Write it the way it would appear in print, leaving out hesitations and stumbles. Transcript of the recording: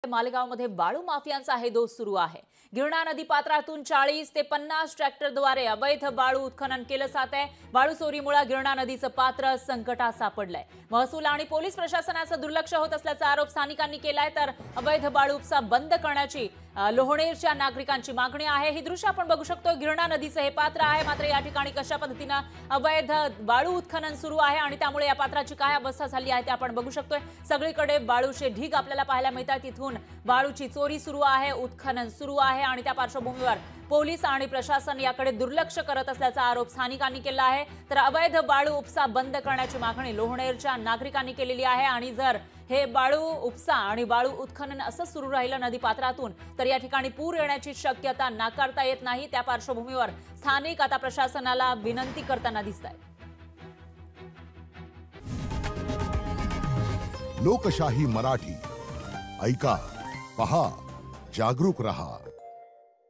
मालेगावमध्ये वाळू माफियांचा हे दोष सुरू आहे। गिरणा नदी पात्रातून 40 ते 50 ट्रॅक्टरद्वारे अवैध वाळू उत्खनन केलं जात आहे। वाळू चोरीमुळे गिरणा नदीचं पात्र संकटात सापडलंय। महसूल आणि पोलीस प्रशासनाचं दुर्लक्ष होत असल्याचा आरोप स्थानिकांनी केलाय। तर अवैध वाळू उपसा बंद करण्याची लोहणेरच्या नागरिकांची मागणी आहे। ही दृश्य आपण बघू शकतो। गिरणा नदीचं हे पात्र आहे, मात्र या ठिकाणी कशा पद्धतीने अवैध वाळू उत्खनन सुरू आहे आणि त्यामुळे या पात्राची काय अवस्था झाली आहे ते आपण बघू शकतोय। सगळीकडे वाळूचे ढीग आपल्याला पाहायला मिळतात। तिथून वाळूची चोरी सुरू आहे, उत्खनन सुरू आहे आणि त्या पार्श्वभूमीवर पोलीस आणि प्रशासन याकडे दुर्लक्ष करत असल्याचा आरोप स्थानिकांनी केला आहे। तर अवैध वाळू उपसा बंद करण्याची मागणी लोहणेरच्या नागरिकांनी केलेली आहे आणि जर हे वाळू उपसा आणि वाळू उत्खनन असं सुरू राहिलं नदी पात्रातून तर या ठिकाणी पूर येण्याची शक्यता नाकारता येत नाही। त्या पार्श्वभूमीवर स्थानिक आता प्रशासनाला विनंती करताना दिसतायत। लोकशाही मराठी ऐका, पहा, जागरूक रहा।